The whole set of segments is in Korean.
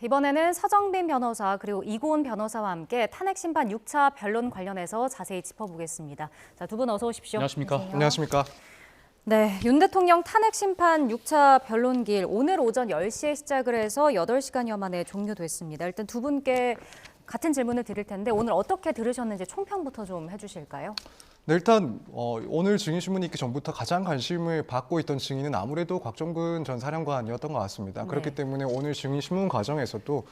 이번에는 서정빈 변호사 그리고 이고은 변호사와 함께 탄핵 심판 6차 변론 관련해서 자세히 짚어보겠습니다. 자, 두 분 어서 오십시오. 안녕하십니까? 안녕하십니까? 네, 윤 대통령 탄핵 심판 6차 변론길 오늘 오전 10시에 시작을 해서 8시간여 만에 종료됐습니다. 일단 두 분께 같은 질문을 드릴 텐데 오늘 어떻게 들으셨는지 총평부터 좀 해주실까요? 네, 일단 오늘 증인신문이 있기 전부터 가장 관심을 받고 있던 증인은 아무래도 곽정근 전 사령관이었던 것 같습니다. 그렇기 때문에 오늘 증인신문 과정에서도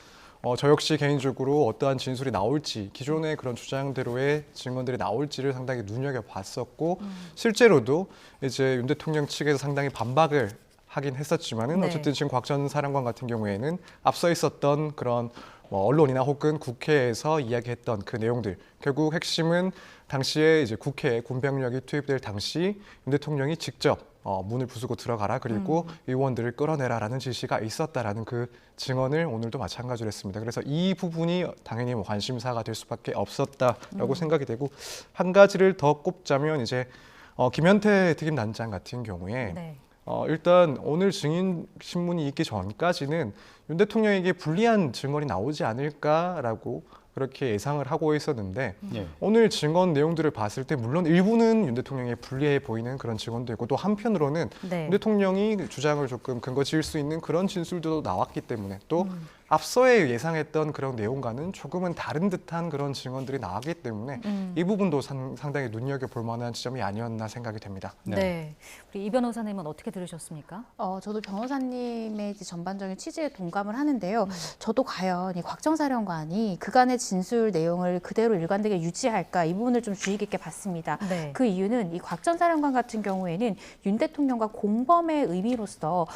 저 역시 개인적으로 어떠한 진술이 나올지, 기존의 그런 주장대로의 증언들이 나올지를 상당히 눈여겨봤었고 실제로도 이제 윤 대통령 측에서 상당히 반박을 하긴 했었지만은 어쨌든 지금 곽 전 사령관 같은 경우에는 앞서 있었던 그런 언론이나 혹은 국회에서 이야기했던 그 내용들, 결국 핵심은 당시에 이제 국회에 군병력이 투입될 당시 윤 대통령이 직접 문을 부수고 들어가라, 그리고 의원들을 끌어내라라는 지시가 있었다라는 그 증언을 오늘도 마찬가지로 했습니다. 그래서 이 부분이 당연히 관심사가 될 수밖에 없었다라고 생각이 되고, 한 가지를 더 꼽자면 이제 김현태 특임단장 같은 경우에 일단 오늘 증인 신문이 있기 전까지는 윤 대통령에게 불리한 증언이 나오지 않을까라고 그렇게 예상을 하고 있었는데 오늘 증언 내용들을 봤을 때 물론 일부는 윤 대통령에 불리해 보이는 그런 증언도 있고, 또 한편으로는 윤 대통령이 주장을 조금 근거 지을 수 있는 그런 진술도 나왔기 때문에 또 앞서에 예상했던 그런 내용과는 조금은 다른 듯한 그런 증언들이 나왔기 때문에 이 부분도 상당히 눈여겨볼 만한 지점이 아니었나 생각이 됩니다. 네. 우리 이 변호사님은 어떻게 들으셨습니까? 저도 변호사님의 전반적인 취지에 동감을 하는데요. 저도 과연 이 곽 정 사령관이 그간의 진술 내용을 그대로 일관되게 유지할까, 이 부분을 좀 주의 깊게 봤습니다. 그 이유는 이 곽 전 사령관 같은 경우에는 윤 대통령과 공범의 의미로서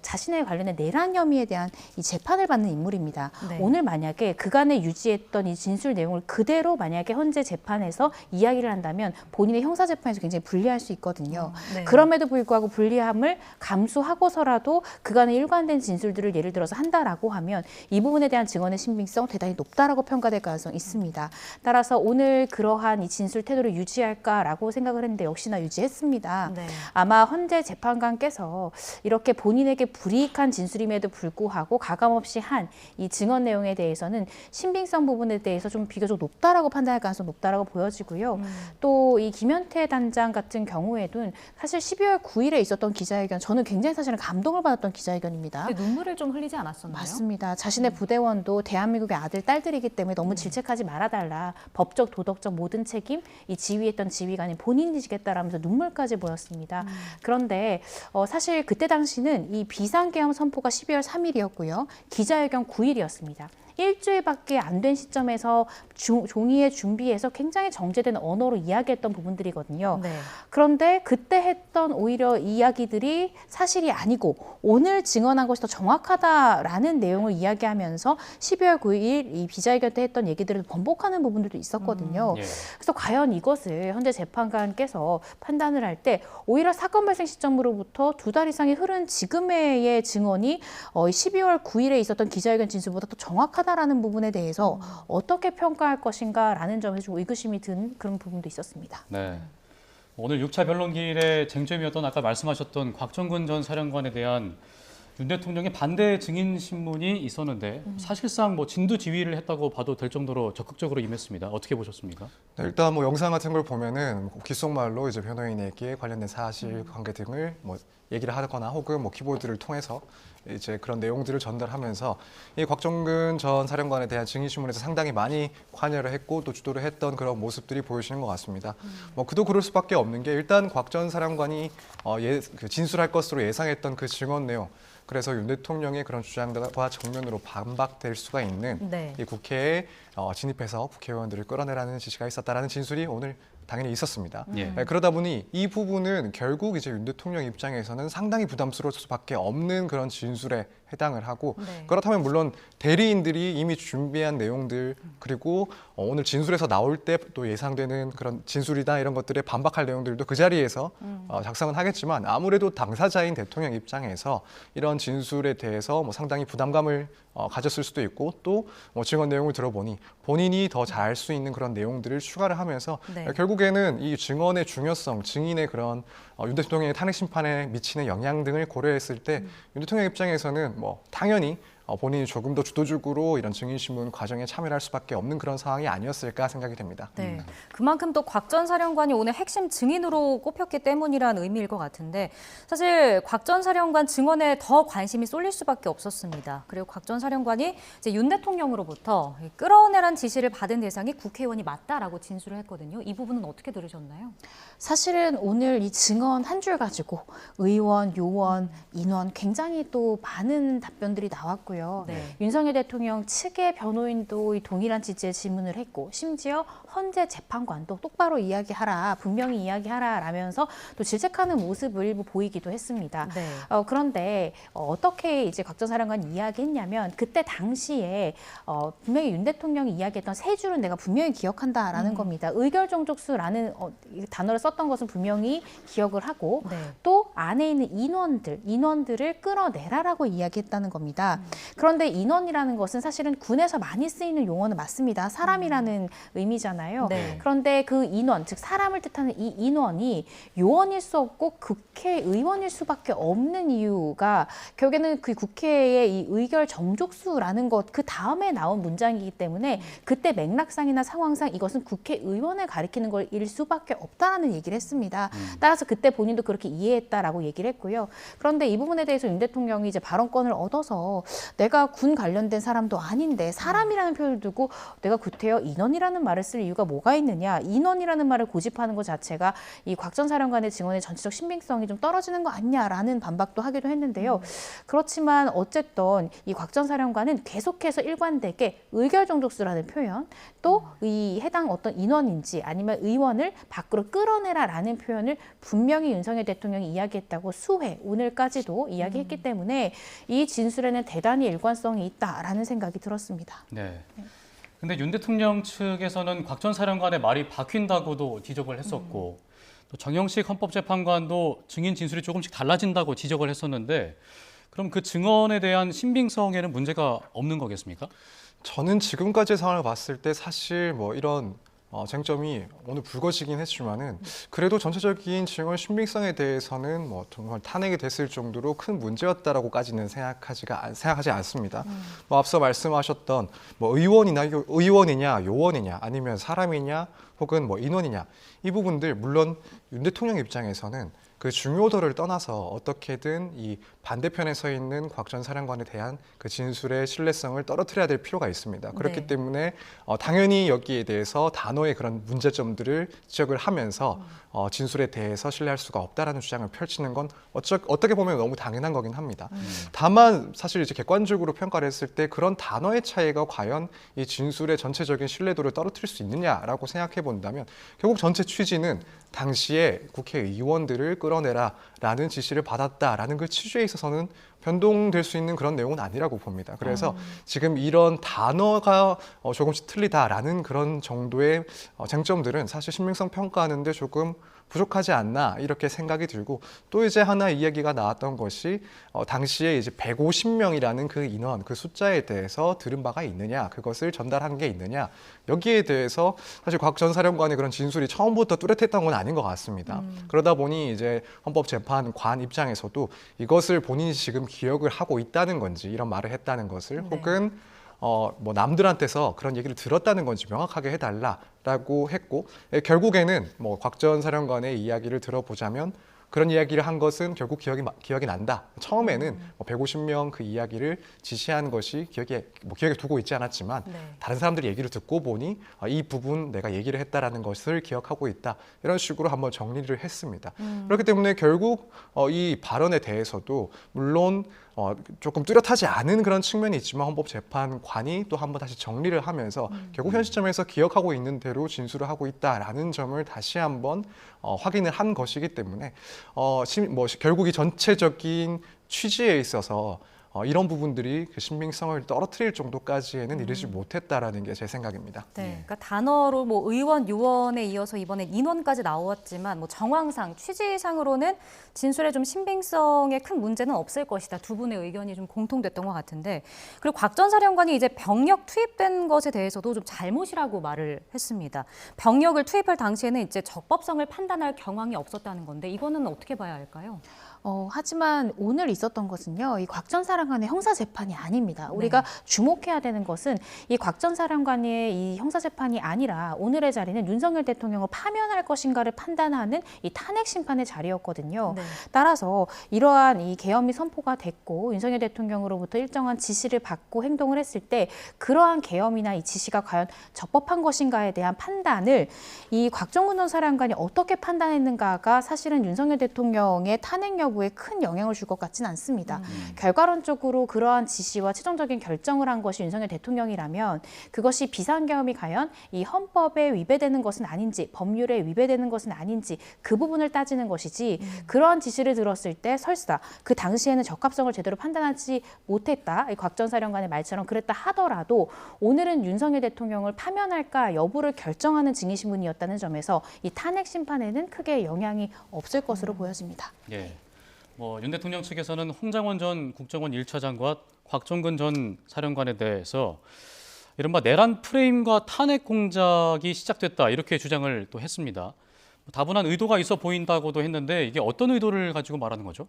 자신의 관련된 내란 혐의에 대한 이 재판을 받는 인물입니다. 오늘 만약에 그간에 유지했던 이 진술 내용을 그대로 만약에 현재 재판에서 이야기를 한다면 본인의 형사재판에서 굉장히 불리할 수 있거든요. 그럼에도 불구하고 불리함을 감수하고서라도 그간의 일관된 진술들을 예를 들어서 한다라고 하면 이 부분에 대한 증언의 신빙성 대단히 높다라고 평가될 가능성이 있습니다. 따라서 오늘 그러한 이 진술 태도를 유지할까라고 생각을 했는데 역시나 유지했습니다. 아마 현재 재판관께서 이렇게 본인에게 불이익한 진술임에도 불구하고 가감없이 한 이 증언 내용에 대해서는 신빙성 부분에 대해서 좀 비교적 높다라고 판단할 가능성이 높다라고 보여지고요. 또 이 김현태 단장 같은 경우에도 사실 12월 9일에 있었던 기자회견, 저는 굉장히 사실은 감동을 받았던 기자회견입니다. 눈물을 좀 흘리지 않았었나요? 맞습니다. 자신의 부대원도 대한민국의 아들, 딸들이기 때문에 너무 질책하지 말아달라. 법적, 도덕적 모든 책임, 이 지휘했던 지휘관이 본인이 지겠다라면서 눈물까지 보였습니다. 그런데 사실 그때 당시는 이 비상계엄 선포가 12월 3일이었고요. 기자회견 9일이었습니다. 일주일밖에 안 된 시점에서 종이에 준비해서 굉장히 정제된 언어로 이야기했던 부분들이거든요. 그런데 그때 했던 오히려 이야기들이 사실이 아니고 오늘 증언한 것이 더 정확하다라는 내용을 이야기하면서 12월 9일 이 기자회견 때 했던 얘기들을 번복하는 부분들도 있었거든요. 그래서 과연 이것을 현재 재판관께서 판단을 할 때 오히려 사건 발생 시점으로부터 2달 이상이 흐른 지금의 증언이 12월 9일에 있었던 기자회견 진술보다 더 정확하다라는 부분에 대해서 어떻게 평가할 것인가라는 점에서 좀 의구심이 든 그런 부분도 있었습니다. 네. 오늘 6차 변론길의 쟁점이었던 아까 말씀하셨던 곽정근 전 사령관에 대한 윤 대통령의 반대 증인 신문이 있었는데 사실상 진두지휘를 했다고 봐도 될 정도로 적극적으로 임했습니다. 어떻게 보셨습니까? 네, 일단 영상 같은 걸 보면은 귓속말로 이제 변호인에게 관련된 사실관계 등을 얘기를 하거나 혹은 키보드를 통해서 이제 그런 내용들을 전달하면서 이 곽정근 전 사령관에 대한 증인신문에서 상당히 많이 관여를 했고 또 주도를 했던 그런 모습들이 보여지는 것 같습니다. 그도 그럴 수밖에 없는 게 일단 곽 전 사령관이 진술할 것으로 예상했던 그 증언 내용, 그래서 윤 대통령의 그런 주장과 정면으로 반박될 수가 있는 이 국회에 진입해서 국회의원들을 끌어내라는 지시가 있었다라는 진술이 오늘 당연히 있었습니다. 그러다 보니 이 부분은 결국 이제 윤 대통령 입장에서는 상당히 부담스러울 수밖에 없는 그런 진술에 해당을 하고, 그렇다면 물론 대리인들이 이미 준비한 내용들 그리고 오늘 진술에서 나올 때 또 예상되는 그런 진술이나 이런 것들에 반박할 내용들도 그 자리에서 작성은 하겠지만 아무래도 당사자인 대통령 입장에서 이런 진술에 대해서 상당히 부담감을 가졌을 수도 있고 또 증언 내용을 들어보니 본인이 더 잘할 수 있는 그런 내용들을 추가를 하면서 결국에는 이 증언의 중요성, 증인의 그런 윤 대통령의 탄핵 심판에 미치는 영향 등을 고려했을 때 윤 대통령 입장에서는 당연히 본인이 조금 더 주도적으로 이런 증인신문 과정에 참여를 할 수밖에 없는 그런 상황이 아니었을까 생각이 됩니다. 네, 그만큼 또 곽 전 사령관이 오늘 핵심 증인으로 꼽혔기 때문이라는 의미일 것 같은데 사실 곽 전 사령관 증언에 더 관심이 쏠릴 수밖에 없었습니다. 그리고 곽 전 사령관이 이제 윤 대통령으로부터 끌어내란 지시를 받은 대상이 국회의원이 맞다라고 진술을 했거든요. 이 부분은 어떻게 들으셨나요? 사실은 오늘 이 증언 한 줄 가지고 의원, 요원, 인원 굉장히 또 많은 답변들이 나왔고요. 네. 윤석열 대통령 측의 변호인도 이 동일한 취지의 질문을 했고 심지어 헌재 재판관도 똑바로 이야기하라, 분명히 이야기하라 라면서 또 질책하는 모습을 일부 보이기도 했습니다. 네. 그런데 어떻게 이제 곽 전 사령관이 이야기했냐면 그때 당시에 분명히 윤 대통령이 이야기했던 세 줄은 내가 분명히 기억한다라는 겁니다. 의결정족수라는 단어를 썼던 것은 분명히 기억을 하고 네. 또 안에 있는 인원들을 끌어내라라고 이야기했다는 겁니다. 그런데 인원이라는 것은 사실은 군에서 많이 쓰이는 용어는 맞습니다. 사람이라는 의미잖아요. 네. 그런데 그 인원, 즉 사람을 뜻하는 이 인원이 요원일 수 없고 국회의원일 수밖에 없는 이유가 결국에는 그 국회의 이 의결 정족수라는 것 그 다음에 나온 문장이기 때문에 그때 맥락상이나 상황상 이것은 국회의원을 가리키는 걸일 수밖에 없다라는 얘기를 했습니다. 따라서 그때 본인도 그렇게 이해했다라고 얘기를 했고요. 그런데 이 부분에 대해서 윤 대통령이 이제 발언권을 얻어서 내가 군 관련된 사람도 아닌데 사람이라는 표현을 두고 내가 구태여 인원이라는 말을 쓸 이유가 뭐가 있느냐. 인원이라는 말을 고집하는 것 자체가 이 곽 전 사령관의 증언의 전체적 신빙성이 좀 떨어지는 거 아니냐라는 반박도 하기도 했는데요. 그렇지만 어쨌든 이 곽 전 사령관은 계속해서 일관되게 의결정족수라는 표현 또 이 해당 어떤 인원인지 아니면 의원을 밖으로 끌어내라라는 표현을 분명히 윤석열 대통령이 이야기했다고 수회 오늘까지도 이야기했기 때문에 이 진술에는 대단히 일관성이 있다라는 생각이 들었습니다. 네. 근데 윤 대통령 측에서는 곽 전 사령관의 말이 바뀐다고도 지적을 했었고 또 정영식 헌법재판관도 증인 진술이 조금씩 달라진다고 지적을 했었는데 그럼 그 증언에 대한 신빙성에는 문제가 없는 거겠습니까? 저는 지금까지의 상황을 봤을 때 사실 뭐 이런 쟁점이 오늘 불거지긴 했지만은 그래도 전체적인 증언 신빙성에 대해서는 뭐 정말 탄핵이 됐을 정도로 큰 문제였다라고까지는 생각하지 않습니다. 뭐 앞서 말씀하셨던 뭐 의원이냐 요원이냐 아니면 사람이냐 혹은 뭐 인원이냐 이 부분들 물론 윤 대통령 입장에서는 그 중요도를 떠나서 어떻게든 이 반대편에 서 있는 곽 전 사령관에 대한 그 진술의 신뢰성을 떨어뜨려야 될 필요가 있습니다. 그렇기 네. 때문에 당연히 여기에 대해서 단어의 그런 문제점들을 지적을 하면서 진술에 대해서 신뢰할 수가 없다라는 주장을 펼치는 건 어떻게 보면 너무 당연한 거긴 합니다. 다만 사실 이제 객관적으로 평가를 했을 때 그런 단어의 차이가 과연 이 진술의 전체적인 신뢰도를 떨어뜨릴 수 있느냐라고 생각해 본다면 결국 전체 취지는 당시에 국회의원들을 끌어내라라는 지시를 받았다라는 그 취지에 있어서는 변동될 수 있는 그런 내용은 아니라고 봅니다. 그래서 지금 이런 단어가 조금씩 틀리다라는 그런 정도의 쟁점들은 사실 신빙성 평가하는데 조금 부족하지 않나 이렇게 생각이 들고 또 이제 하나 이야기가 나왔던 것이 당시에 이제 150명이라는 그 인원, 그 숫자에 대해서 들은 바가 있느냐, 그것을 전달한 게 있느냐 여기에 대해서 사실 곽 전 사령관의 그런 진술이 처음부터 뚜렷했던 건 아닌 것 같습니다. 그러다 보니 이제 헌법재판관 입장에서도 이것을 본인이 지금 기억을 하고 있다는 건지 이런 말을 했다는 것을 혹은 뭐 남들한테서 그런 얘기를 들었다는 건지 명확하게 해달라라고 했고 결국에는 뭐 곽 전 사령관의 이야기를 들어보자면 그런 이야기를 한 것은 결국 기억이 난다. 처음에는 150명 그 이야기를 지시한 것이 기억에 두고 있지 않았지만 다른 사람들이 얘기를 듣고 보니 이 부분 내가 얘기를 했다라는 것을 기억하고 있다. 이런 식으로 한번 정리를 했습니다. 그렇기 때문에 결국 이 발언에 대해서도 물론 조금 뚜렷하지 않은 그런 측면이 있지만 헌법재판관이 또 한번 다시 정리를 하면서 결국 현 시점에서 기억하고 있는 대로 진술을 하고 있다라는 점을 다시 한번 확인을 한 것이기 때문에 결국 이 전체적인 취지에 있어서 이런 부분들이 그 신빙성을 떨어뜨릴 정도까지에는 이르지 못했다라는 게 제 생각입니다. 네, 그러니까 단어로 뭐 의원, 요원에 이어서 이번엔 인원까지 나왔지만 뭐 정황상, 취지상으로는 진술에 좀 신빙성에 큰 문제는 없을 것이다. 두 분의 의견이 좀 공통됐던 것 같은데 그리고 곽 전 사령관이 이제 병력 투입된 것에 대해서도 좀 잘못이라고 말을 했습니다. 병력을 투입할 당시에는 이제 적법성을 판단할 경황이 없었다는 건데 이거는 어떻게 봐야 할까요? 하지만 오늘 있었던 것은요, 이 곽 전 사령관의 형사 재판이 아닙니다. 우리가 주목해야 되는 것은 이 곽 전 사령관의 이 형사 재판이 아니라 오늘의 자리는 윤석열 대통령을 파면할 것인가를 판단하는 이 탄핵 심판의 자리였거든요. 네. 따라서 이러한 이 계엄이 선포가 됐고 윤석열 대통령으로부터 일정한 지시를 받고 행동을 했을 때 그러한 계엄이나 이 지시가 과연 적법한 것인가에 대한 판단을 이 곽정근 전 사령관이 어떻게 판단했는가가 사실은 윤석열 대통령의 탄핵 여부에 큰 영향을 줄 것 같지는 않습니다. 결과론적으로 그러한 지시와 최종적인 결정을 한 것이 윤석열 대통령이라면 그것이 비상계엄이 과연 이 헌법에 위배되는 것은 아닌지 법률에 위배되는 것은 아닌지 그 부분을 따지는 것이지 그러한 지시를 들었을 때 설사 그 당시에는 적합성을 제대로 판단하지 못했다. 곽 전 사령관의 말처럼 그랬다 하더라도 오늘은 윤석열 대통령을 파면할까 여부를 결정하는 증인신문이었다는 점에서 이 탄핵 심판에는 크게 영향이 없을 것으로 보여집니다. 예. 윤 대통령 측에서는 홍장원 전 국정원 1차장과 곽정근 전 사령관에 대해서 이른바 내란 프레임과 탄핵 공작이 시작됐다 이렇게 주장을 또 했습니다. 다분한 의도가 있어 보인다고도 했는데 이게 어떤 의도를 가지고 말하는 거죠?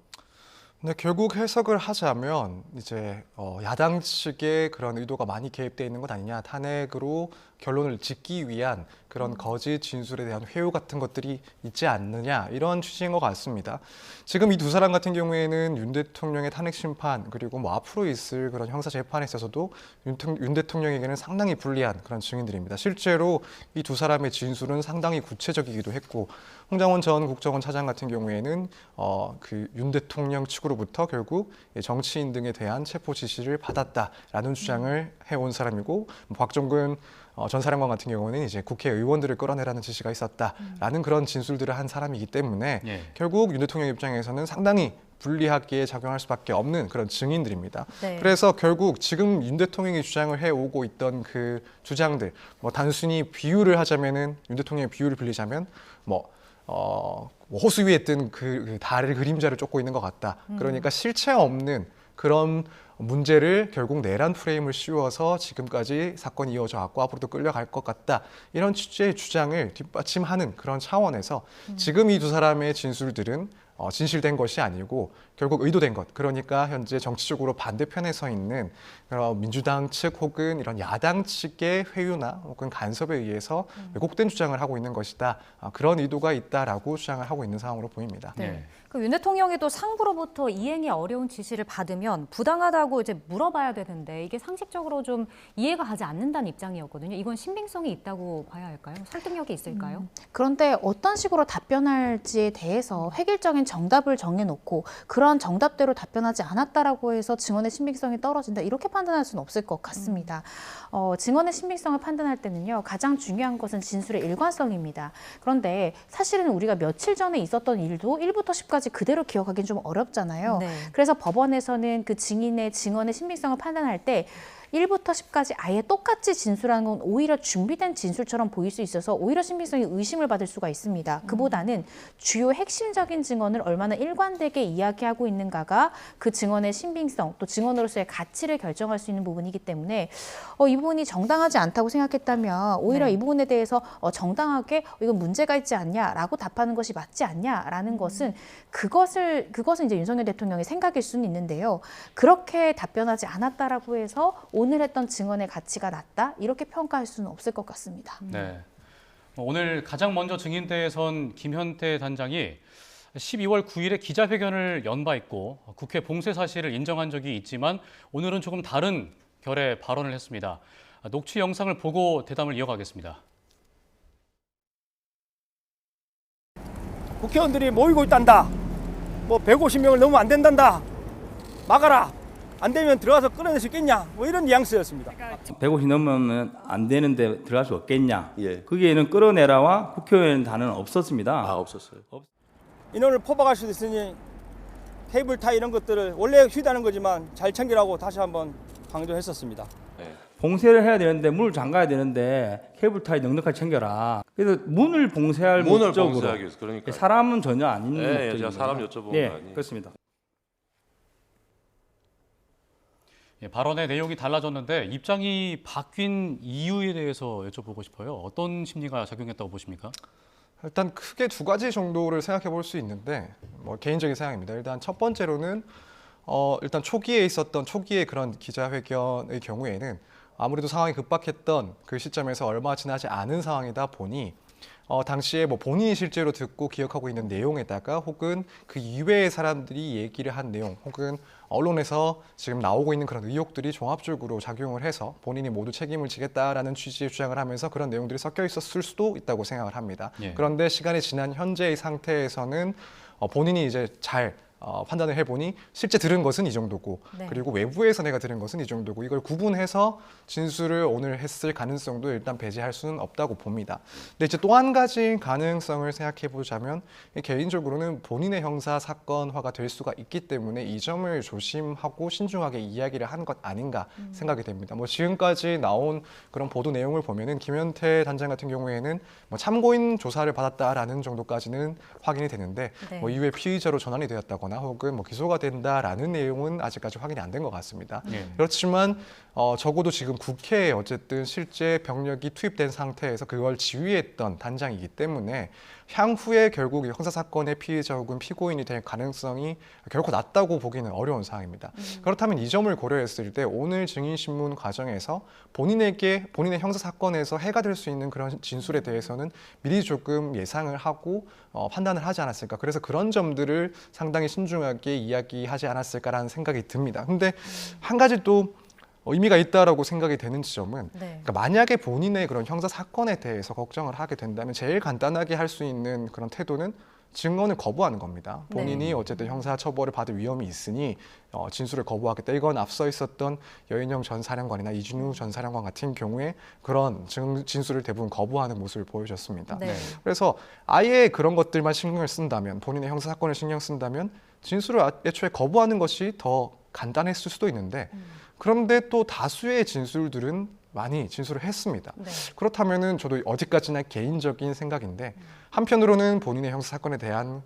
네, 결국 해석을 하자면 이제 야당 측의 그런 의도가 많이 개입되어 있는 것 아니냐, 탄핵으로 결론을 짓기 위한 그런 거짓 진술에 대한 회유 같은 것들이 있지 않느냐, 이런 취지인 것 같습니다. 지금 이 두 사람 같은 경우에는 윤 대통령의 탄핵 심판 그리고 뭐 앞으로 있을 그런 형사 재판에 있어서도 윤 대통령에게는 상당히 불리한 그런 증인들입니다. 실제로 이 두 사람의 진술은 상당히 구체적이기도 했고, 홍장원 전 국정원 차장 같은 경우에는 그 윤 대통령 측으로부터 결국 정치인 등에 대한 체포 지시를 받았다라는 주장을 해온 사람이고, 곽정근 전 사령관 같은 경우는 이제 국회의원들을 끌어내라는 지시가 있었다라는 그런 진술들을 한 사람이기 때문에 결국 윤 대통령 입장에서는 상당히 불리하게 작용할 수밖에 없는 그런 증인들입니다. 네. 그래서 결국 지금 윤 대통령이 주장을 해오고 있던 그 주장들, 단순히 비유를 하자면은 윤 대통령의 비유를 빌리자면 호수 위에 뜬 그 달의 그림자를 쫓고 있는 것 같다. 그러니까 실체 없는 그런 문제를 결국 내란 프레임을 씌워서 지금까지 사건이 이어져 왔고 앞으로도 끌려갈 것 같다. 이런 취지의 주장을 뒷받침하는 그런 차원에서 지금 이 두 사람의 진술들은 진실된 것이 아니고 결국 의도된 것, 그러니까 현재 정치적으로 반대편에 서 있는 민주당 측 혹은 이런 야당 측의 회유나 혹은 간섭에 의해서 왜곡된 주장을 하고 있는 것이다. 그런 의도가 있다라고 주장을 하고 있는 상황으로 보입니다. 네. 윤 대통령이 상부로부터 이행이 어려운 지시를 받으면 부당하다고 이제 물어봐야 되는데 이게 상식적으로 좀 이해가 가지 않는다는 입장이었거든요. 이건 신빙성이 있다고 봐야 할까요? 설득력이 있을까요? 그런데 어떤 식으로 답변할지에 대해서 획일적인 정답을 정해놓고 그런 정답대로 답변하지 않았다라고 해서 증언의 신빙성이 떨어진다, 이렇게 판단할 수는 없을 것 같습니다. 증언의 신빙성을 판단할 때는요, 가장 중요한 것은 진술의 일관성입니다. 그런데 사실은 우리가 며칠 전에 있었던 일도 1부터 10까지 그대로 기억하기는 좀 어렵잖아요. 네. 그래서 법원에서는 그 증인의 증언의 신빙성을 판단할 때 1부터 10까지 아예 똑같이 진술하는 건 오히려 준비된 진술처럼 보일 수 있어서 오히려 신빙성이 의심을 받을 수가 있습니다. 그보다는 주요 핵심적인 증언을 얼마나 일관되게 이야기하고 있는가가 그 증언의 신빙성, 또 증언으로서의 가치를 결정할 수 있는 부분이기 때문에 이 부분이 정당하지 않다고 생각했다면 오히려 이 부분에 대해서 정당하게 이건 문제가 있지 않냐라고 답하는 것이 맞지 않냐라는 것은 그것은 이제 윤석열 대통령의 생각일 수는 있는데요. 그렇게 답변하지 않았다라고 해서 오늘 했던 증언의 가치가 낮다, 이렇게 평가할 수는 없을 것 같습니다. 네. 오늘 가장 먼저 증인대에 선 김현태 단장이 12월 9일에 기자회견을 연 바 있고 국회 봉쇄 사실을 인정한 적이 있지만 오늘은 조금 다른 결의 발언을 했습니다. 녹취 영상을 보고 대담을 이어가겠습니다. 국회의원들이 모이고 있단다. 150명을 넘으면 안 된단다. 막아라. 안 되면 들어가서 끌어낼 수 있겠냐? 이런 뉘앙스였습니다. 150 넘으면 안 되는데 들어갈 수 없겠냐? 예. 거기에는 끌어내라와 국회의원 단어는 없었습니다. 없었어요. 인원을 포박할 수도 있으니 케이블 타이 이런 것들을 원래 휴대하는 거지만 잘 챙기라고 다시 한번 강조했었습니다. 봉쇄를 해야 되는데 문을 잠가야 되는데 케이블타이 넉넉하게 챙겨라. 그래서 문을 봉쇄할 목적으로 봉쇄하기 위해서, 그러니까 사람은 전혀 아닌 예, 목적입니다. 제가 사람 여쭤본 예, 거 아니에요. 그렇습니다. 발언의 내용이 달라졌는데 입장이 바뀐 이유에 대해서 여쭤보고 싶어요. 어떤 심리가 작용했다고 보십니까? 일단 크게 두 가지 정도를 생각해 볼 수 있는데 뭐 개인적인 생각입니다. 일단 첫 번째로는 일단 초기에 그런 기자회견의 경우에는 아무래도 상황이 급박했던 그 시점에서 얼마 지나지 않은 상황이다 보니 당시에 뭐 본인이 실제로 듣고 기억하고 있는 내용에다가 혹은 그 이외의 사람들이 얘기를 한 내용 혹은 언론에서 지금 나오고 있는 그런 의혹들이 종합적으로 작용을 해서 본인이 모두 책임을 지겠다라는 취지의 주장을 하면서 그런 내용들이 섞여 있었을 수도 있다고 생각을 합니다. 예. 그런데 시간이 지난 현재의 상태에서는 본인이 이제 잘 판단을 해보니 실제 들은 것은 이 정도고 네. 그리고 외부에서 내가 들은 것은 이 정도고 이걸 구분해서 진술을 오늘 했을 가능성도 일단 배제할 수는 없다고 봅니다. 근데 이제 또 한 가지 가능성을 생각해 보자면 개인적으로는 본인의 형사 사건화가 될 수가 있기 때문에 이 점을 조심하고 신중하게 이야기를 한 것 아닌가 생각이 됩니다. 뭐 지금까지 나온 그런 보도 내용을 보면은 김현태 단장 같은 경우에는 뭐 참고인 조사를 받았다라는 정도까지는 확인이 되는데 네. 뭐 이후에 피의자로 전환이 되었다거나 혹은 뭐 기소가 된다라는 내용은 아직까지 확인이 안 된 것 같습니다. 예. 그렇지만 적어도 지금 국회에 어쨌든 실제 병력이 투입된 상태에서 그걸 지휘했던 단장이기 때문에 향후에 결국 이 형사 사건의 피해자 혹은 피고인이 될 가능성이 결코 낮다고 보기는 어려운 상황입니다. 그렇다면 이 점을 고려했을 때 오늘 증인신문 과정에서 본인의 형사 사건에서 해가 될 수 있는 그런 진술에 대해서는 미리 조금 예상을 하고 판단을 하지 않았을까. 그래서 그런 점들을 상당히 신중하게 이야기하지 않았을까라는 생각이 듭니다. 근데 한 가지 또 의미가 있다라고 생각이 되는 지점은 네. 그러니까 만약에 본인의 그런 형사 사건에 대해서 걱정을 하게 된다면 제일 간단하게 할 수 있는 그런 태도는 증언을 거부하는 겁니다. 본인이 어쨌든 형사 처벌을 받을 위험이 있으니 진술을 거부하겠다. 이건 앞서 있었던 여인영 전 사령관이나 이진우 전 사령관 같은 경우에 그런 진술을 대부분 거부하는 모습을 보여줬습니다. 네. 그래서 아예 그런 것들만 신경을 쓴다면 본인의 형사 사건을 신경 쓴다면 진술을 애초에 거부하는 것이 더 간단했을 수도 있는데 그런데 또 다수의 진술들은 많이 진술을 했습니다. 네. 그렇다면은 저도 어디까지나 개인적인 생각인데 한편으로는 본인의 형사 사건에 대한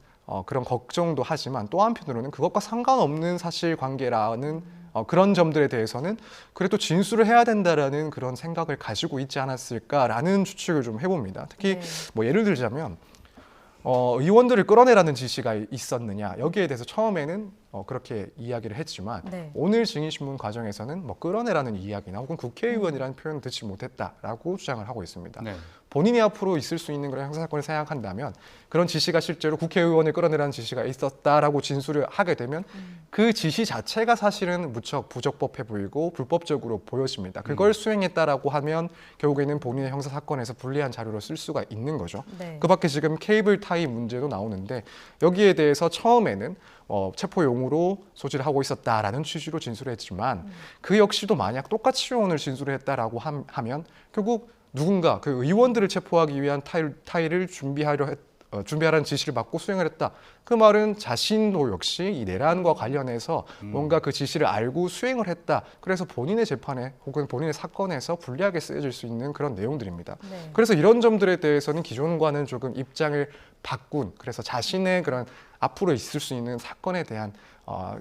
그런 걱정도 하지만 또 한편으로는 그것과 상관없는 사실관계라는 그런 점들에 대해서는 그래도 진술을 해야 된다라는 그런 생각을 가지고 있지 않았을까라는 추측을 좀 해봅니다. 특히 네. 뭐 예를 들자면 의원들을 끌어내라는 지시가 있었느냐 여기에 대해서 처음에는 그렇게 이야기를 했지만 네. 오늘 증인신문 과정에서는 뭐 끌어내라는 이야기나 혹은 국회의원이라는 표현을 듣지 못했다라고 주장을 하고 있습니다. 네. 본인이 앞으로 있을 수 있는 그런 형사사건을 생각한다면 그런 지시가 실제로 국회의원을 끌어내라는 지시가 있었다라고 진술을 하게 되면 그 지시 자체가 사실은 무척 부적법해 보이고 불법적으로 보여집니다. 그걸 수행했다라고 하면 결국에는 본인의 형사사건에서 불리한 자료로 쓸 수가 있는 거죠. 네. 그 밖에 지금 케이블 타이 문제도 나오는데 여기에 대해서 처음에는 체포용으로 소지를 하고 있었다라는 취지로 진술을 했지만 그 역시도 만약 똑같이 요원을 진술을 했다라고 하면 결국 누군가 그 의원들을 체포하기 위한 타이를 준비하라는 지시를 받고 수행을 했다. 그 말은 자신도 역시 이 내란과 관련해서 뭔가 그 지시를 알고 수행을 했다. 그래서 본인의 재판에 혹은 본인의 사건에서 불리하게 쓰여질 수 있는 그런 내용들입니다. 네. 그래서 이런 점들에 대해서는 기존과는 조금 입장을 바꾼 그래서 자신의 그런 앞으로 있을 수 있는 사건에 대한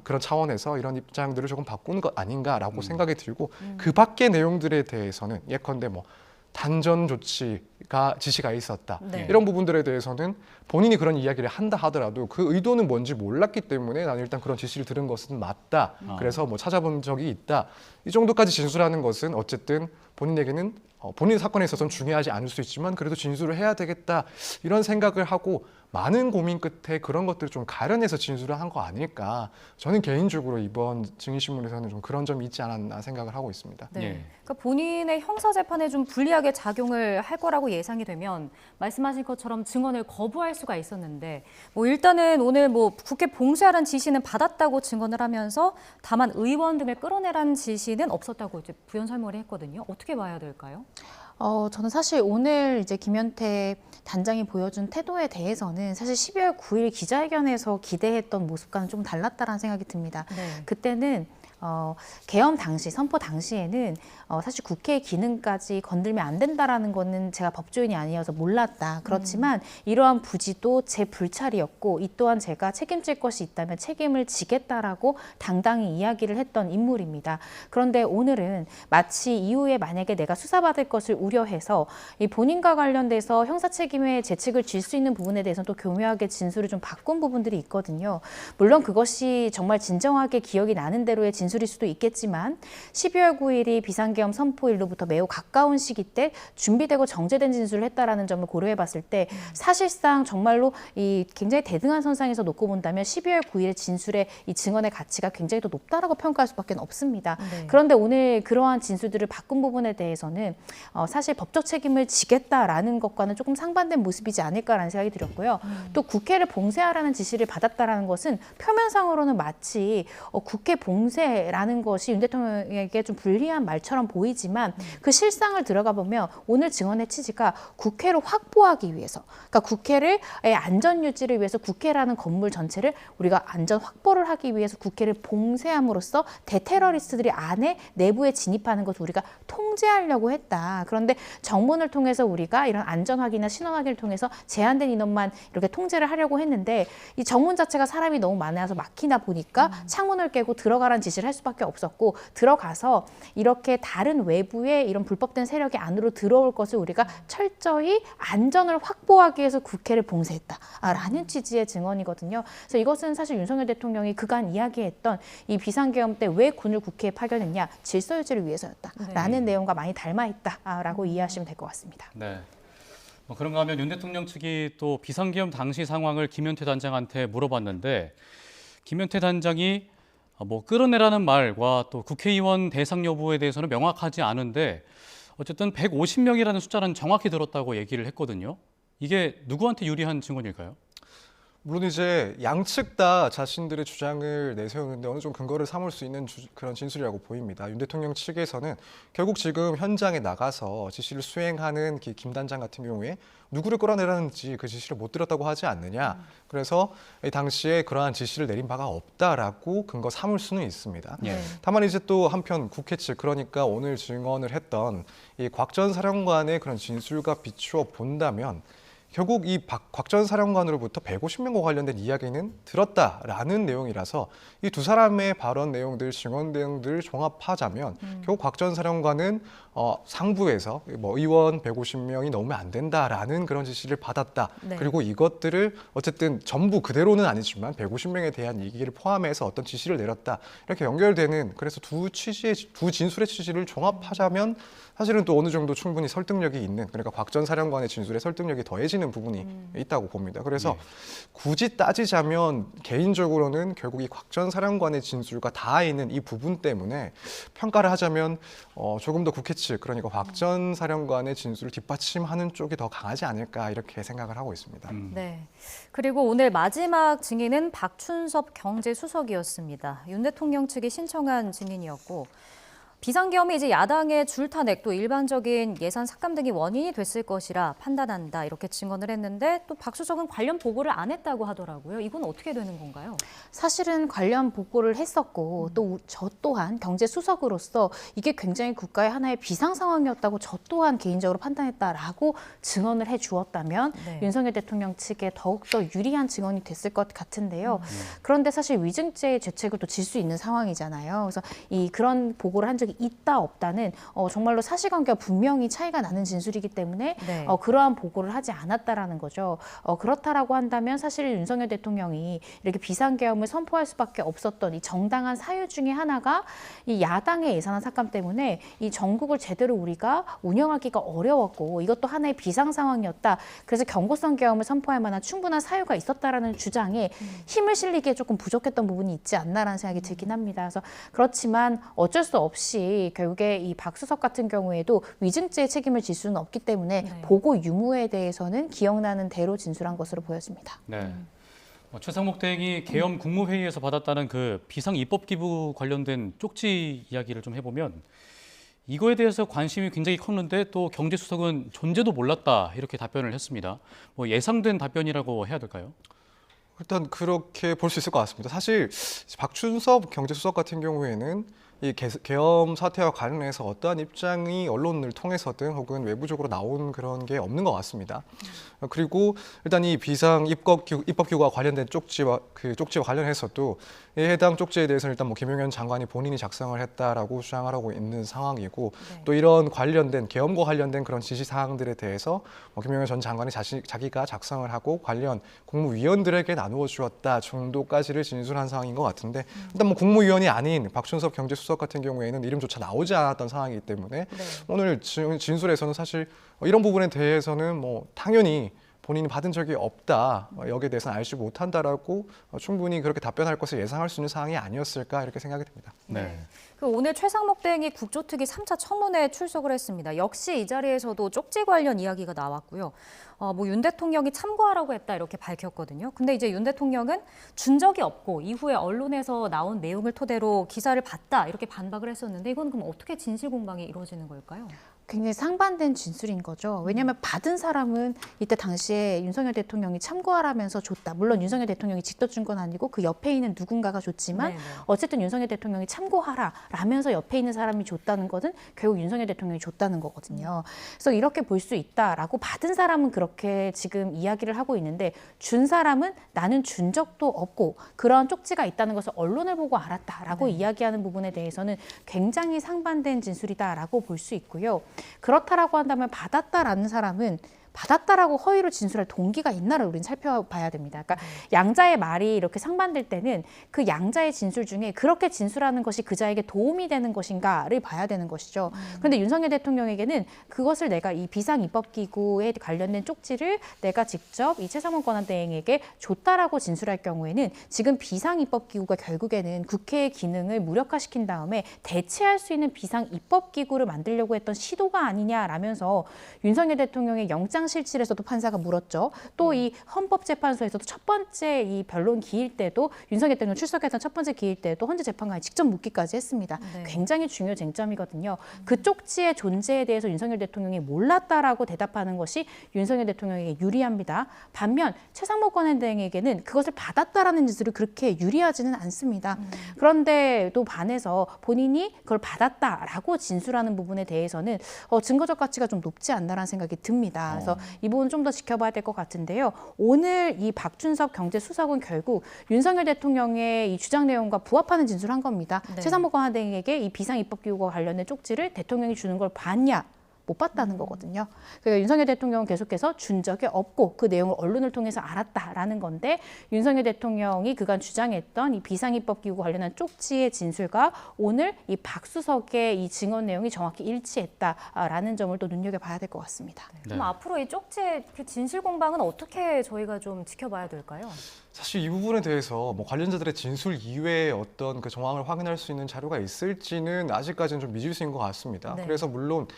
그런 차원에서 이런 입장들을 조금 바꾸는 것 아닌가라고 생각이 들고 그 밖의 내용들에 대해서는 예컨대 뭐 단전 조치가 지시가 있었다. 네. 이런 부분들에 대해서는 본인이 그런 이야기를 한다 하더라도 그 의도는 뭔지 몰랐기 때문에 나는 일단 그런 지시를 들은 것은 맞다. 그래서 뭐 찾아본 적이 있다. 이 정도까지 진술하는 것은 어쨌든 본인에게는 본인 사건에 있어서는 중요하지 않을 수 있지만 그래도 진술을 해야 되겠다. 이런 생각을 하고 많은 고민 끝에 그런 것들을 좀 가려내서 진술을 한 거 아닐까. 저는 개인적으로 이번 증인신문에서는 좀 그런 점이 있지 않았나 생각을 하고 있습니다. 네. 예. 그러니까 본인의 형사 재판에 좀 불리하게 작용을 할 거라고 예상이 되면 말씀하신 것처럼 증언을 거부할 수가 있었는데 뭐 일단은 오늘 뭐 국회 봉쇄하라는 지시는 받았다고 증언을 하면서 다만 의원 등을 끌어내라는 지시는 없었다고 이제 부연 설명을 했거든요. 어떻게 봐야 될까요? 저는 사실 오늘 이제 김현태 단장이 보여준 태도에 대해서는 사실 12월 9일 기자회견에서 기대했던 모습과는 좀 달랐다라는 생각이 듭니다. 네. 그때는 계엄 당시, 선포 당시에는 사실 국회의 기능까지 건들면 안 된다라는 거는 제가 법조인이 아니어서 몰랐다. 그렇지만 이러한 부지도 제 불찰이었고 이 또한 제가 책임질 것이 있다면 책임을 지겠다라고 당당히 이야기를 했던 인물입니다. 그런데 오늘은 마치 이후에 만약에 내가 수사받을 것을 우려해서 이 본인과 관련돼서 형사 책임에 재책을 질 수 있는 부분에 대해서는 또 교묘하게 진술을 좀 바꾼 부분들이 있거든요. 물론 그것이 정말 진정하게 기억이 나는 대로의 진술일 수도 있겠지만 12월 9일이 비상계엄 선포일로부터 매우 가까운 시기 때 준비되고 정제된 진술을 했다라는 점을 고려해 봤을 때 사실상 정말로 이 굉장히 대등한 선상에서 놓고 본다면 12월 9일의 진술의 이 증언의 가치가 굉장히 더 높다라고 평가할 수밖에 없습니다. 네. 그런데 오늘 그러한 진술들을 바꾼 부분에 대해서는 사실 법적 책임을 지겠다라는 것과는 조금 상반된 모습이지 않을까라는 생각이 들었고요. 또 국회를 봉쇄하라는 지시를 받았다라는 것은 표면상으로는 마치 국회 봉쇄라는 것이 윤 대통령에게 좀 불리한 말처럼 보이지만 그 실상을 들어가 보면 오늘 증언의 취지가 국회를 확보하기 위해서, 그러니까 국회를 안전 유지를 위해서 국회라는 건물 전체를 우리가 안전 확보를 하기 위해서 국회를 봉쇄함으로써 대테러리스트들이 안에 내부에 진입하는 것을 우리가 통제하려고 했다. 그런데 정문을 통해서 우리가 이런 안전 확인이나 신원 확인을 통해서 제한된 인원만 이렇게 통제를 하려고 했는데 이 정문 자체가 사람이 너무 많아서 막히다 보니까 창문을 깨고 들어가라는 지시를 할 수밖에 없었고 들어가서 이렇게 다른 외부의 이런 불법된 세력이 안으로 들어올 것을 우리가 철저히 안전을 확보하기 위해서 국회를 봉쇄했다라는 취지의 증언이거든요. 그래서 이것은 사실 윤석열 대통령이 그간 이야기했던 이 비상계엄 때 왜 군을 국회에 파견했냐, 질서 유지를 위해서였다라는 내용과 많이 닮아 있다라고 이해하시면 될 것 같습니다. 네. 그런가 하면 윤 대통령 측이 또 비상계엄 당시 상황을 김현태 단장한테 물어봤는데 김현태 단장이 끌어내라는 말과 또 국회의원 대상 여부에 대해서는 명확하지 않은데 어쨌든 150명이라는 숫자는 정확히 들었다고 얘기를 했거든요. 이게 누구한테 유리한 증언일까요? 물론 이제 양측 다 자신들의 주장을 내세우는데 어느 정도 근거를 삼을 수 있는 그런 진술이라고 보입니다. 윤 대통령 측에서는 결국 지금 현장에 나가서 지시를 수행하는 김 단장 같은 경우에 누구를 끌어내라는지 그 지시를 못 들었다고 하지 않느냐. 그래서 당시에 그러한 지시를 내린 바가 없다라고 근거 삼을 수는 있습니다. 다만 이제 또 한편 국회 측, 그러니까 오늘 증언을 했던 이 곽 전 사령관의 그런 진술과 비추어 본다면 결국 이 곽 전 사령관으로부터 150명과 관련된 이야기는 들었다라는 내용이라서 이 두 사람의 발언 내용들, 증언 내용들을 종합하자면 결국 곽 전 사령관은 상부에서 의원 150명이 넘으면 안 된다라는 그런 지시를 받았다. 네. 그리고 이것들을 어쨌든 전부 그대로는 아니지만 150명에 대한 얘기를 포함해서 어떤 지시를 내렸다. 이렇게 연결되는, 그래서 두 진술의 취지를 종합하자면 사실은 또 어느 정도 충분히 설득력이 있는, 그러니까 곽 전 사령관의 진술에 설득력이 더해지는 부분이 있다고 봅니다. 그래서 굳이 따지자면 개인적으로는 결국 이 곽 전 사령관의 진술과 닿아 있는 이 부분 때문에 평가를 하자면 조금 더 국회 측, 그러니까 곽 전 사령관의 진술을 뒷받침하는 쪽이 더 강하지 않을까 이렇게 생각을 하고 있습니다. 네. 그리고 오늘 마지막 증인은 박춘섭 경제수석이었습니다. 윤 대통령 측이 신청한 증인이었고 비상계엄이 이제 야당의 줄타nek 또 일반적인 예산 삭감 등이 원인이 됐을 것이라 판단한다 이렇게 증언을 했는데 또 박 수석은 관련 보고를 안 했다고 하더라고요. 이건 어떻게 되는 건가요? 사실은 관련 보고를 했었고 또 저 또한 경제수석으로서 이게 굉장히 국가의 하나의 비상 상황이었다고 저 또한 개인적으로 판단했다라고 증언을 해주었다면 네. 윤석열 대통령 측에 더욱더 유리한 증언이 됐을 것 같은데요. 그런데 사실 위증죄의 죄책을 또 질 수 있는 상황이잖아요. 그래서 그런 보고를 한 적이 있다 없다는 정말로 사실관계가 분명히 차이가 나는 진술이기 때문에 네. 그러한 보고를 하지 않았다라는 거죠. 그렇다라고 한다면 사실 윤석열 대통령이 이렇게 비상계엄을 선포할 수밖에 없었던 이 정당한 사유 중에 하나가 이 야당의 예산안 삭감 때문에 이 전국을 제대로 우리가 운영하기가 어려웠고 이것도 하나의 비상 상황이었다. 그래서 경고성 계엄을 선포할 만한 충분한 사유가 있었다라는 주장에 힘을 실리기에 조금 부족했던 부분이 있지 않나라는 생각이 들긴 합니다. 그래서 그렇지만 어쩔 수 없이 결국에 이 박수석 같은 경우에도 위증죄의 책임을 질 수는 없기 때문에 네. 보고 유무에 대해서는 기억나는 대로 진술한 것으로 보여집니다. 네. 최상목 대행이 계엄 국무회의에서 받았다는 그 비상 입법 기부 관련된 쪽지 이야기를 좀 해보면 이거에 대해서 관심이 굉장히 컸는데 또 경제수석은 존재도 몰랐다 이렇게 답변을 했습니다. 예상된 답변이라고 해야 될까요? 일단 그렇게 볼 수 있을 것 같습니다. 사실 박준섭 경제수석 같은 경우에는 이 계엄 사태와 관련해서 어떠한 입장이 언론을 통해서든 혹은 외부적으로 나온 그런 게 없는 것 같습니다. 그리고 일단 이 비상 입법기구와 관련된 쪽지와 관련해서도 이 해당 쪽지에 대해서는 일단 뭐 김용현 장관이 본인이 작성을 했다라고 주장하고 있는 상황이고 또 이런 관련된 계엄과 관련된 그런 지시 사항들에 대해서 김용현 전 장관이 자기가 작성을 하고 관련 국무위원들에게 나누어 주었다 정도까지를 진술한 상황인 것 같은데 일단 뭐 국무위원이 아닌 박준섭 경제수석 같은 경우에는 이름조차 나오지 않았던 상황이기 때문에 오늘 진술에서는 사실 이런 부분에 대해서는 뭐 당연히 본인이 받은 적이 없다, 여기에 대해서는 알지 못한다라고 충분히 그렇게 답변할 것을 예상할 수 있는 사항이 아니었을까 이렇게 생각이 됩니다. 네. 그 오늘 최상목 대행이 국조특위 3차 청문회에 출석을 했습니다. 역시 이 자리에서도 쪽지 관련 이야기가 나왔고요. 뭐 윤 대통령이 참고하라고 했다 이렇게 밝혔거든요. 근데 이제 윤 대통령은 준 적이 없고 이후에 언론에서 나온 내용을 토대로 기사를 봤다 이렇게 반박을 했었는데 이건 그럼 어떻게 진실 공방이 이루어지는 걸까요? 굉장히 상반된 진술인 거죠. 왜냐하면 받은 사람은 이때 당시에 윤석열 대통령이 참고하라면서 줬다. 물론 윤석열 대통령이 직접 준 건 아니고 그 옆에 있는 누군가가 줬지만 어쨌든 윤석열 대통령이 참고하라라면서 옆에 있는 사람이 줬다는 것은 결국 윤석열 대통령이 줬다는 거거든요. 그래서 이렇게 볼 수 있다라고 받은 사람은 그렇게 지금 이야기를 하고 있는데 준 사람은 나는 준 적도 없고 그러한 쪽지가 있다는 것을 언론을 보고 알았다라고 이야기하는 부분에 대해서는 굉장히 상반된 진술이다라고 볼 수 있고요. 그렇다라고 한다면 받았다라는 사람은 받았다라고 허위로 진술할 동기가 있나를 우리는 살펴봐야 됩니다. 그러니까 양자의 말이 이렇게 상반될 때는 그 양자의 진술 중에 그렇게 진술하는 것이 그자에게 도움이 되는 것인가를 봐야 되는 것이죠. 그런데 윤석열 대통령에게는 그것을 내가 이 비상입법기구에 관련된 쪽지를 내가 직접 이 최상목 권한대행에게 줬다라고 진술할 경우에는 지금 비상입법기구가 결국에는 국회의 기능을 무력화시킨 다음에 대체할 수 있는 비상입법기구를 만들려고 했던 시도가 아니냐라면서 윤석열 대통령의 영장 실질에서도 판사가 물었죠. 또 이 헌법재판소에서도 첫 번째 이 변론 기일 때도 윤석열 대통령 출석했던 첫 번째 기일 때도 헌재 재판관이 직접 묻기까지 했습니다. 굉장히 중요 쟁점이거든요. 그 쪽지의 존재에 대해서 윤석열 대통령이 몰랐다라고 대답하는 것이 윤석열 대통령에게 유리합니다. 반면 최상목 권한대행에게는 그것을 받았다라는 진술이 그렇게 유리하지는 않습니다. 그런데도 반해서 본인이 그걸 받았다라고 진술하는 부분에 대해서는 증거적 가치가 좀 높지 않나라는 생각이 듭니다. 그래서 이 부분 좀 더 지켜봐야 될 것 같은데요. 오늘 이 박준섭 경제수석은 결국 윤석열 대통령의 이 주장 내용과 부합하는 진술한 겁니다. 최상목 권한대행에게 이 비상입법기구와 관련된 쪽지를 대통령이 주는 걸 봤냐? 못 봤다는 거거든요. 그러니까 윤석열 대통령은 계속해서 준 적이 없고 그 내용을 언론을 통해서 알았다라는 건데 윤석열 대통령이 그간 주장했던 이 비상입법기구 관련한 쪽지의 진술과 오늘 이 박수석의 이 증언 내용이 정확히 일치했다라는 점을 또 눈여겨봐야 될 것 같습니다. 그럼 앞으로 이 쪽지의 그 진실 공방은 어떻게 저희가 좀 지켜봐야 될까요? 사실 이 부분에 대해서 뭐 관련자들의 진술 이외에 어떤 그 정황을 확인할 수 있는 자료가 있을지는 아직까지는 좀 미지수인 것 같습니다. 그래서 물론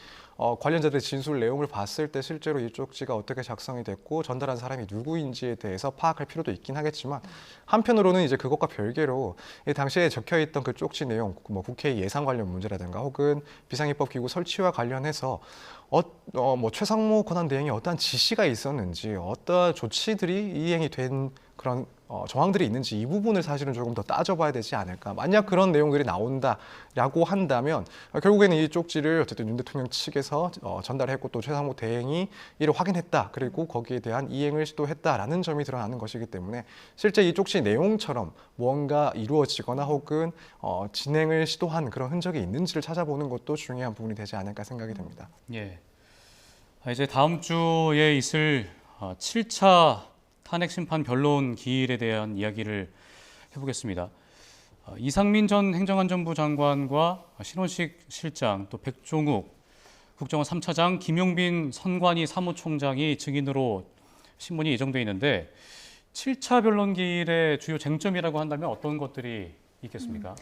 관련자들의 진술 내용을 봤을 때 실제로 이 쪽지가 어떻게 작성이 됐고 전달한 사람이 누구인지에 대해서 파악할 필요도 있긴 하겠지만 한편으로는 이제 그것과 별개로 이 당시에 적혀있던 그 쪽지 내용, 뭐 국회 예산 관련 문제라든가 혹은 비상입법기구 설치와 관련해서 뭐 최상목 권한대행이 어떠한 지시가 있었는지 어떠한 조치들이 이행이 된 그런 정황들이 있는지 이 부분을 사실은 조금 더 따져봐야 되지 않을까. 만약 그런 내용들이 나온다라고 한다면 결국에는 이 쪽지를 어쨌든 윤 대통령 측에서 전달했고 또 최상목 대행이 이를 확인했다. 그리고 거기에 대한 이행을 시도했다라는 점이 드러나는 것이기 때문에 실제 이 쪽지 내용처럼 무언가 이루어지거나 혹은 진행을 시도한 그런 흔적이 있는지를 찾아보는 것도 중요한 부분이 되지 않을까 생각이 됩니다. 예. 이제 다음 주에 있을 7차 탄핵심판 변론 기일에 대한 이야기를 해보겠습니다. 이상민 전 행정안전부 장관과 신원식 실장, 또 백종욱 국정원 3차장, 김용빈 선관위 사무총장이 증인으로 신문이 예정돼 있는데 7차 변론 기일의 주요 쟁점이라고 한다면 어떤 것들이 있겠습니까?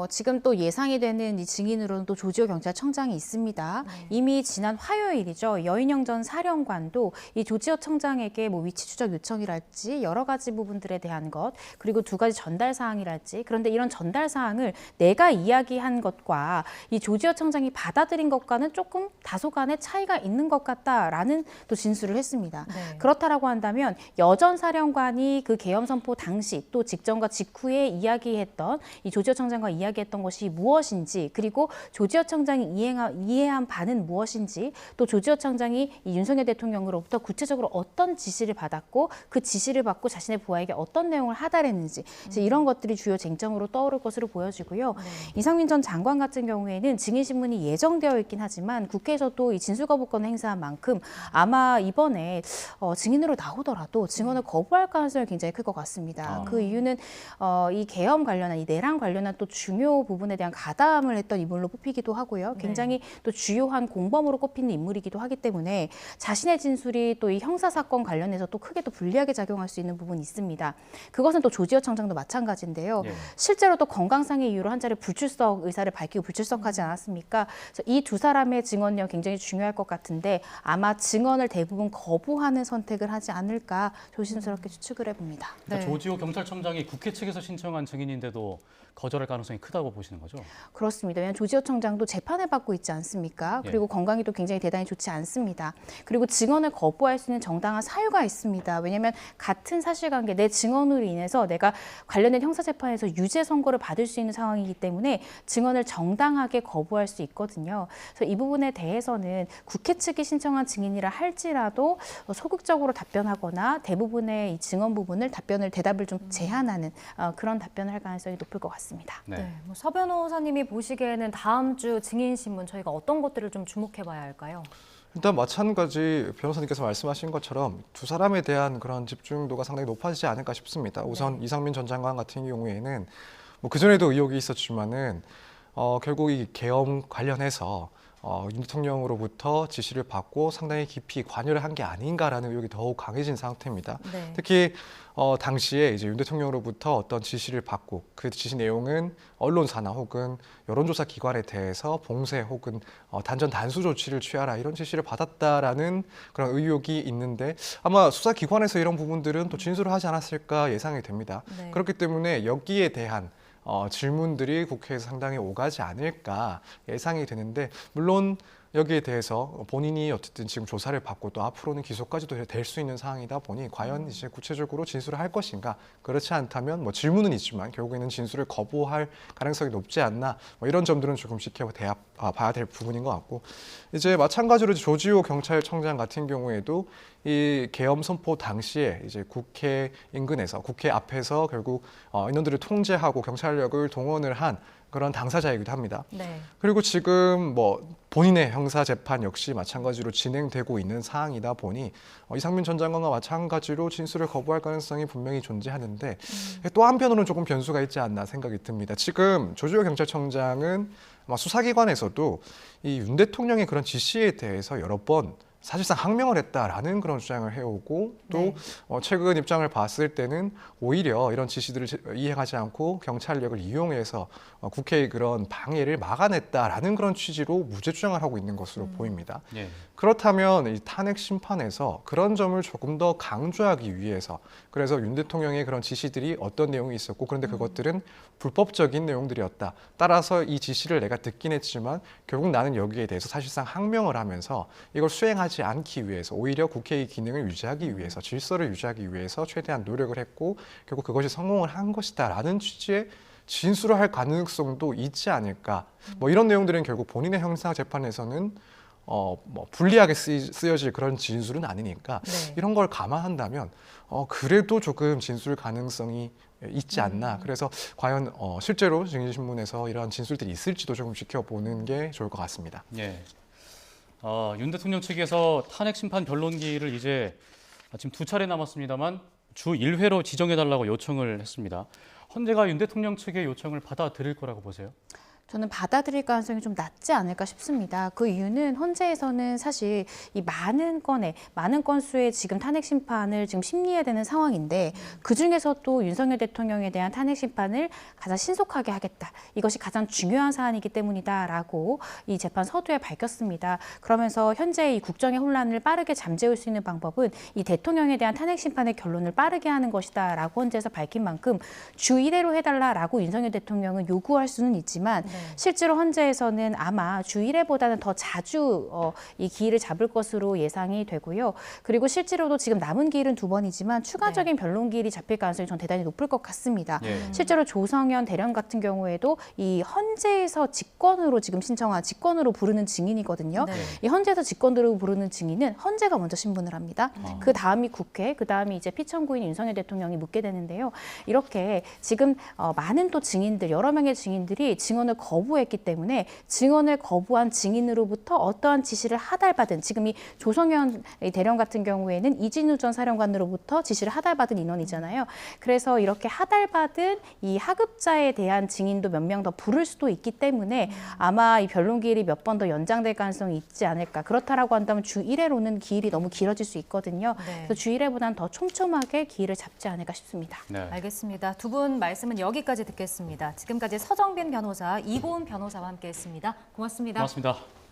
지금 또 예상이 되는 이 증인으로는 또 조지호 경찰청장이 있습니다. 이미 지난 화요일이죠. 여인영 전 사령관도 이 조지호 청장에게 뭐 위치 추적 요청이랄지 여러 가지 부분들에 대한 것, 그리고 두 가지 전달 사항이랄지, 그런데 이런 전달 사항을 내가 이야기한 것과 이 조지호 청장이 받아들인 것과는 조금 다소간의 차이가 있는 것 같다라는 또 진술을 했습니다. 네. 그렇다라고 한다면 여전 사령관이 그 계엄 선포 당시 또 직전과 직후에 이야기했던 이 조지호 청장과 이야기했던 것이 무엇인지, 그리고 조지호 청장이 이해한 바는 무엇인지, 또 조지호 청장이 이 윤석열 대통령으로부터 구체적으로 어떤 지시를 받았고 그 지시를 받고 자신의 부하에게 어떤 내용을 하달했는지, 이제 이런 것들이 주요 쟁점으로 떠오를 것으로 보여지고요. 이상민 전 장관 같은 경우에는 증인 신문이 예정되어 있긴 하지만 국회에서도 이 진술 거부권을 행사한 만큼 아마 이번에 증인으로 나오더라도 증언을 거부할 가능성이 굉장히 클 것 같습니다. 그 이유는 이 계엄 관련한, 이 내란 관련한 또 중요 부분에 대한 가담을 했던 인물로 뽑히기도 하고요. 굉장히 또 주요한 공범으로 꼽히는 인물이기도 하기 때문에 자신의 진술이 또 이 형사 사건 관련해서 또 크게 또 불리하게 작용할 수 있는 부분이 있습니다. 그것은 또 조지호 청장도 마찬가지인데요. 예. 실제로 또 건강상의 이유로 한 차례 불출석 의사를 밝히고 불출석하지 않았습니까? 이 두 사람의 증언력 굉장히 중요할 것 같은데 아마 증언을 대부분 거부하는 선택을 하지 않을까 조심스럽게 추측을 해봅니다. 그러니까 네. 조지호 경찰청장이 국회 측에서 신청한 증인인데도 거절할 가능성이 크다고 보시는 거죠? 그렇습니다. 왜냐하면 조지호 청장도 재판을 받고 있지 않습니까? 예. 그리고 건강이 또 굉장히 대단히 좋지 않습니다. 그리고 증언을 거부할 수 있는 정당한 사유가 있습니다. 왜냐하면 같은 사실관계, 내 증언으로 인해서 내가 관련된 형사재판에서 유죄 선고를 받을 수 있는 상황이기 때문에 증언을 정당하게 거부할 수 있거든요. 그래서 이 부분에 대해서는 국회 측이 신청한 증인이라 할지라도 소극적으로 답변하거나 대부분의 이 증언 부분을 대답을 좀 제한하는 그런 답변을 할 가능성이 높을 것 같습니다. 네. 뭐 서 변호사님이 보시기에는 다음 주 증인 신문 저희가 어떤 것들을 좀 주목해봐야 할까요? 일단 마찬가지 변호사님께서 말씀하신 것처럼 두 사람에 대한 그런 집중도가 상당히 높아지지 않을까 싶습니다. 우선 이상민 전 장관 같은 경우에는 뭐 그전에도 의혹이 있었지만은 결국 이 계엄 관련해서 윤 대통령으로부터 지시를 받고 상당히 깊이 관여를 한 게 아닌가라는 의혹이 더욱 강해진 상태입니다. 네. 특히 당시에 이제 윤 대통령으로부터 어떤 지시를 받고 그 지시 내용은 언론사나 혹은 여론조사 기관에 대해서 봉쇄 혹은 단전 단수 조치를 취하라 이런 지시를 받았다라는 그런 의혹이 있는데 아마 수사기관에서 이런 부분들은 또 진술을 하지 않았을까 예상이 됩니다. 네. 그렇기 때문에 여기에 대한 질문들이 국회에서 상당히 오가지 않을까 예상이 되는데 물론 여기에 대해서 본인이 어쨌든 지금 조사를 받고 또 앞으로는 기소까지도 될 수 있는 상황이다 보니 과연 이제 구체적으로 진술을 할 것인가 그렇지 않다면 뭐 질문은 있지만 결국에는 진술을 거부할 가능성이 높지 않나 뭐 이런 점들은 조금 봐야 될 부분인 것 같고 이제 마찬가지로 조지호 경찰청장 같은 경우에도 이 계엄 선포 당시에 이제 국회 인근에서 국회 앞에서 결국 인원들을 통제하고 경찰력을 동원을 한 그런 당사자이기도 합니다. 네. 그리고 지금 뭐 본인의 형사 재판 역시 마찬가지로 진행되고 있는 사항이다 보니 이상민 전 장관과 마찬가지로 진술을 거부할 가능성이 분명히 존재하는데 또 한편으로는 조금 변수가 있지 않나 생각이 듭니다. 지금 조지호 경찰청장은 아마 수사기관에서도 이 윤 대통령의 그런 지시에 대해서 여러 번 사실상 항명을 했다라는 그런 주장을 해오고 또 네. 최근 입장을 봤을 때는 오히려 이런 지시들을 이행하지 않고 경찰력을 이용해서 국회의 그런 방해를 막아냈다라는 그런 취지로 무죄 주장을 하고 있는 것으로 보입니다. 예. 그렇다면 이 탄핵 심판에서 그런 점을 조금 더 강조하기 위해서 그래서 윤 대통령의 그런 지시들이 어떤 내용이 있었고 그런데 그것들은 불법적인 내용들이었다. 따라서 이 지시를 내가 듣긴 했지만 결국 나는 여기에 대해서 사실상 항명을 하면서 이걸 수행하지 않기 위해서 오히려 국회의 기능을 유지하기 위해서 질서를 유지하기 위해서 최대한 노력을 했고 결국 그것이 성공을 한 것이다라는 취지의 진술을 할 가능성도 있지 않을까. 뭐 이런 내용들은 결국 본인의 형사 재판에서는 뭐 불리하게 쓰여질 그런 진술은 아니니까 네. 이런 걸 감안한다면 그래도 조금 진술 가능성이 있지 않나. 그래서 과연 실제로 증인신문에서 이러한 진술들이 있을지도 조금 지켜보는 게 좋을 것 같습니다. 예. 윤 대통령 측에서 탄핵 심판 변론기를 이제 지금 2차례 남았습니다만 주 1회로 지정해달라고 요청을 했습니다. 헌재가 윤 대통령 측의 요청을 받아들일 거라고 보세요? 저는 받아들일 가능성이 좀 낮지 않을까 싶습니다. 그 이유는 헌재에서는 사실 이 많은 건수의 지금 탄핵 심판을 지금 심리해야 되는 상황인데 그 중에서도 윤석열 대통령에 대한 탄핵 심판을 가장 신속하게 하겠다. 이것이 가장 중요한 사안이기 때문이다라고 이 재판 서두에 밝혔습니다. 그러면서 현재 이 국정의 혼란을 빠르게 잠재울 수 있는 방법은 이 대통령에 대한 탄핵 심판의 결론을 빠르게 하는 것이다라고 헌재에서 밝힌 만큼 주 1회로 해달라라고 윤석열 대통령은 요구할 수는 있지만 실제로 헌재에서는 아마 주 1회보다는 더 자주 이 기일을 잡을 것으로 예상이 되고요. 그리고 실제로도 지금 남은 기일은 2번이지만 추가적인 변론 기일이 잡힐 가능성이 전 대단히 높을 것 같습니다. 실제로 조성현 대령 같은 경우에도 이 헌재에서 직권으로 지금 신청한 직권으로 부르는 증인이거든요. 이 헌재에서 직권으로 부르는 증인은 헌재가 먼저 신문을 합니다. 그 다음이 국회, 그 다음이 이제 피청구인 윤석열 대통령이 묻게 되는데요. 이렇게 지금 많은 또 증인들, 여러 명의 증인들이 증언을 거부했기 때문에 증언을 거부한 증인으로부터 어떠한 지시를 하달받은 지금 이 조성현 대령 같은 경우에는 이진우 전 사령관으로부터 지시를 하달받은 인원이잖아요. 그래서 이렇게 하달받은 이 하급자에 대한 증인도 몇 명 더 부를 수도 있기 때문에 아마 이 변론 기일이 몇 번 더 연장될 가능성이 있지 않을까. 그렇다라고 한다면 주 1회로는 기일이 너무 길어질 수 있거든요. 그래서 주 1회보다는 더 촘촘하게 기일을 잡지 않을까 싶습니다. 네. 알겠습니다. 두 분 말씀은 여기까지 듣겠습니다. 지금까지 서정빈 변호사, 이고은 변호사와 함께했습니다. 고맙습니다. 고맙습니다.